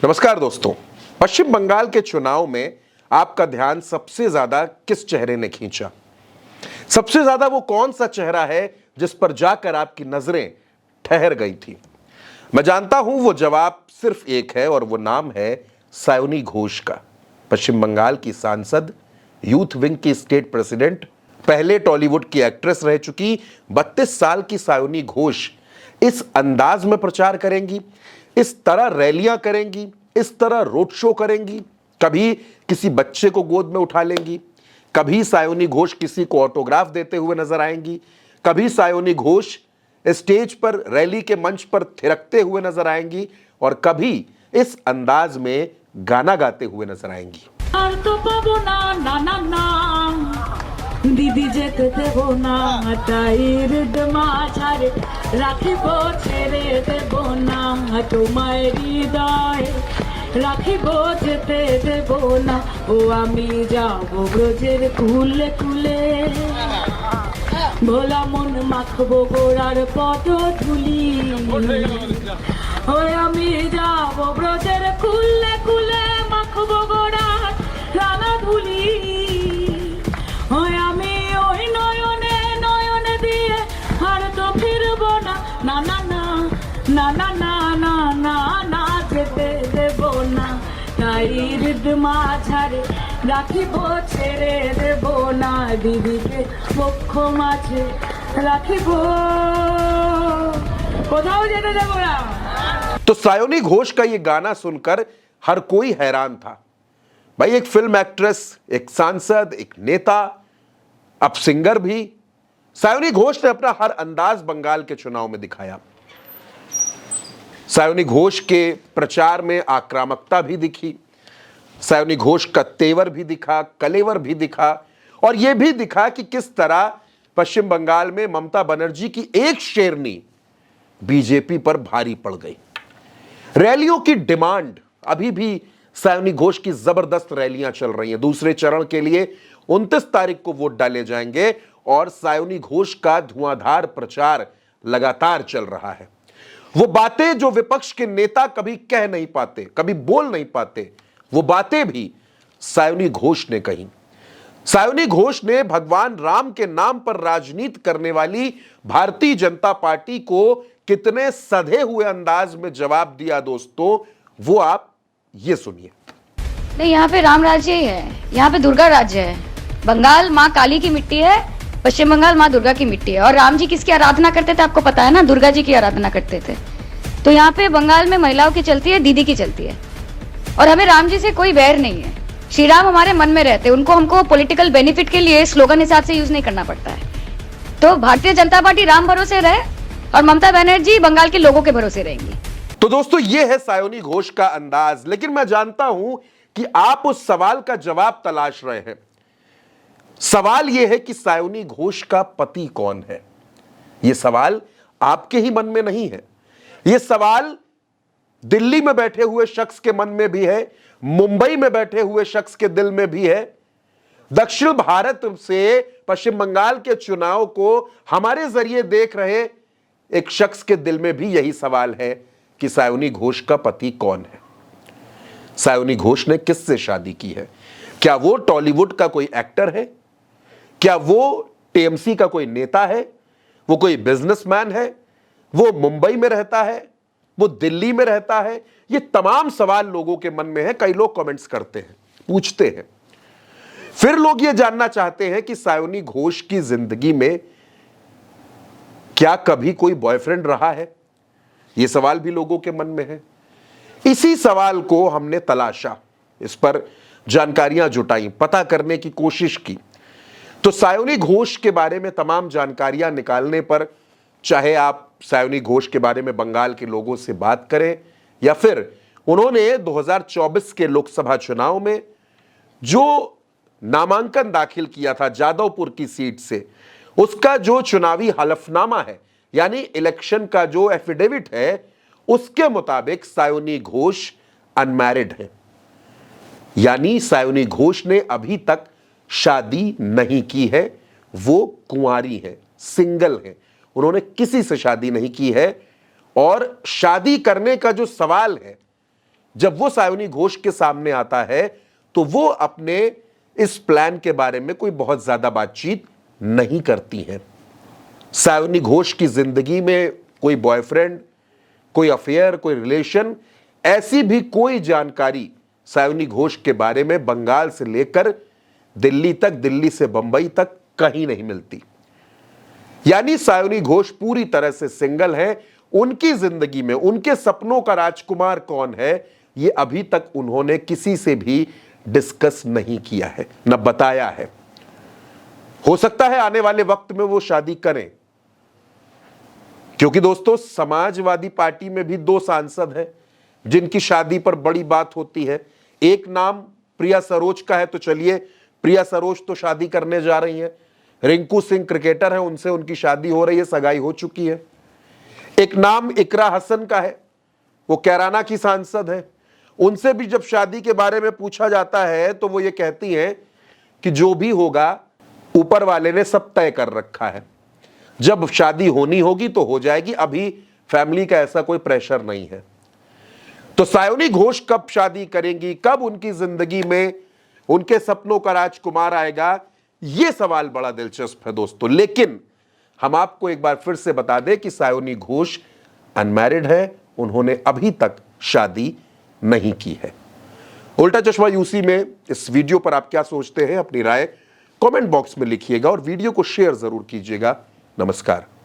नमस्कार दोस्तों। पश्चिम बंगाल के चुनाव में आपका ध्यान सबसे ज्यादा किस चेहरे ने खींचा? सबसे ज्यादा वो कौन सा चेहरा है जिस पर जाकर आपकी नजरें ठहर गई थी? मैं जानता हूं वो जवाब सिर्फ एक है और वो नाम है सायोनी घोष का। पश्चिम बंगाल की सांसद, यूथ विंग की स्टेट प्रेसिडेंट, पहले टॉलीवुड की एक्ट्रेस रह चुकी 32 साल की सायोनी घोष इस अंदाज में प्रचार करेंगी, इस तरह रैलियां करेंगी, इस तरह रोड शो करेंगी। कभी किसी बच्चे को गोद में उठा लेंगी, कभी सायोनी घोष किसी को ऑटोग्राफ देते हुए नजर आएंगी, कभी सायोनी घोष स्टेज पर रैली के मंच पर थिरकते हुए नजर आएंगी और कभी इस अंदाज में गाना गाते हुए नजर आएंगी। দিদি যেতে দেব না তাই হৃদমা ছাড়ে রাখিব ছেড়ে দেব না তোমায় হৃদয় রাখিব যেতে দেব না ও আমি যাব ব্রজের কুলে কুলে ভোলা মন মাখবো গোড়ার পদধূলি ও আমি যাব ব্রজের কুলে কুলে মাখবো গোড়ার রানা ধুলি আমি ওই নয়নে নয়নে দিয়ে আর তো ফিরবো না না না না না না না না না না যেতে দেব না তাই হৃদমা ছাড়ে রাখিব ছেড়ে দেব না দিদিকে পক্ষ মাঝে রাখিব কোথাও যেতে দেব না। तो सायोनी घोष का ये गाना सुनकर हर कोई हैरान था। भाई, एक फिल्म एक्ट्रेस, एक सांसद, एक नेता, अब सिंगर भी। सायोनी घोष ने अपना हर अंदाज बंगाल के चुनाव में दिखाया। सायोनी घोष के प्रचार में आक्रामकता भी दिखी, सायोनी घोष का तेवर भी दिखा, कलेवर भी दिखा और यह भी दिखा कि किस तरह पश्चिम बंगाल में ममता बनर्जी की एक शेरनी बीजेपी पर भारी पड़ गई। रैलियों की डिमांड, अभी भी सायोनी घोष की जबरदस्त रैलियां चल रही हैं। दूसरे चरण के लिए 29 तारीख को वोट डाले जाएंगे और सायोनी घोष का धुआंधार प्रचार लगातार चल रहा है। वो बातें जो विपक्ष के नेता कभी कह नहीं पाते, कभी बोल नहीं पाते, वो बातें भी सायोनी घोष ने कही। सायोनी घोष ने भगवान राम के नाम पर राजनीति करने वाली भारतीय जनता पार्टी को कितने सधे हुए अंदाज में जवाब दिया दोस्तों, वो आप ये सुनिए। नहीं, यहाँ पे राम राज्य ही है, यहाँ पे दुर्गा राज्य है। बंगाल माँ काली की मिट्टी है, पश्चिम बंगाल माँ दुर्गा की मिट्टी है। और राम जी किसकी आराधना करते थे आपको पता है ना? दुर्गा जी की आराधना करते थे। तो यहाँ पे बंगाल में महिलाओं की चलती है, दीदी की चलती है। और हमें राम जी से कोई वैर नहीं है। श्री राम हमारे मन में रहते, उनको हमको पॉलिटिकल बेनिफिट के लिए स्लोगन हिसाब से यूज नहीं करना पड़ता है। तो भारतीय जनता पार्टी राम भरोसे रहे और ममता बनर्जी बंगाल के लोगों के भरोसे रहेंगी। तो दोस्तों, ये है सायोनी घोष का अंदाज। लेकिन मैं जानता हूं कि आप उस सवाल का जवाब तलाश रहे हैं। सवाल यह है कि सायोनी घोष का पति कौन है? यह सवाल आपके ही मन में नहीं है, यह सवाल दिल्ली में बैठे हुए शख्स के मन में भी है, मुंबई में बैठे हुए शख्स के दिल में भी है। दक्षिण भारत से पश्चिम बंगाल के चुनाव को हमारे जरिए देख रहे एक शख्स के दिल में भी यही सवाल है कि सायोनी घोष का पति कौन है। सायोनी घोष ने किससे शादी की है? क्या वो टॉलीवुड का कोई एक्टर है? क्या वो टीएमसी का कोई नेता है? वो कोई बिजनेसमैन है? वो मुंबई में रहता है? वो दिल्ली में रहता है? ये तमाम सवाल लोगों के मन में है। कई लोग कमेंट्स करते हैं, पूछते हैं। फिर लोग ये जानना चाहते हैं कि सायोनी घोष की जिंदगी में क्या कभी कोई बॉयफ्रेंड रहा है? ये सवाल भी लोगों के मन में है। इसी सवाल को हमने तलाशा, इस पर जानकारियां जुटाई, पता करने की कोशिश की। तो सायोनी घोष के बारे में तमाम जानकारियां निकालने पर, चाहे आप सायोनी घोष के बारे में बंगाल के लोगों से बात करें या फिर उन्होंने 2024 के लोकसभा चुनाव में जो नामांकन दाखिल किया था जादवपुर की सीट से, उसका जो चुनावी हलफनामा है, यानी इलेक्शन का जो एफिडेविट है, उसके मुताबिक सायोनी घोष अनमैरिड है। यानी सायोनी घोष ने अभी तक शादी नहीं की है, वो कुंवारी है, सिंगल है। उन्होंने किसी से शादी नहीं की है और शादी करने का जो सवाल है जब वो सायोनी घोष के सामने आता है तो वो अपने इस प्लान के बारे में कोई बहुत ज्यादा बातचीत नहीं करती हैं। सायोनी घोष की जिंदगी में कोई बॉयफ्रेंड, कोई अफेयर, कोई रिलेशन, ऐसी भी कोई जानकारी सायोनी घोष के बारे में बंगाल से लेकर दिल्ली तक, दिल्ली से बंबई तक कहीं नहीं मिलती। यानी सायोनी घोष पूरी तरह से सिंगल है। उनकी जिंदगी में उनके सपनों का राजकुमार कौन है, यह अभी तक उन्होंने किसी से भी डिस्कस नहीं किया है, न बताया है। हो सकता है आने वाले वक्त में वो शादी करें, क्योंकि दोस्तों समाजवादी पार्टी में भी 2 सांसद हैं जिनकी शादी पर बड़ी बात होती है। एक नाम प्रिया सरोज का है, तो चलिए प्रिया सरोज तो शादी करने जा रही हैं। रिंकू सिंह क्रिकेटर है, उनसे उनकी शादी हो रही है, सगाई हो चुकी है। एक नाम इकरा हसन का है, वो कैराना की सांसद है। उनसे भी जब शादी के बारे में पूछा जाता है तो वो ये कहती हैं कि जो भी होगा ऊपर वाले ने सब तय कर रखा है, जब शादी होनी होगी तो हो जाएगी, अभी फैमिली का ऐसा कोई प्रेशर नहीं है। तो सायोनी घोष कब शादी करेंगी, कब उनकी जिंदगी में उनके सपनों का राजकुमार आएगा, यह सवाल बड़ा दिलचस्प है दोस्तों। लेकिन हम आपको एक बार फिर से बता दें कि सायोनी घोष अनमैरिड है, उन्होंने अभी तक शादी नहीं की है। उल्टा चश्मा यूसी में इस वीडियो पर आप क्या सोचते हैं, अपनी राय कमेंट बॉक्स में लिखिएगा और वीडियो को शेयर जरूर कीजिएगा। नमस्कार।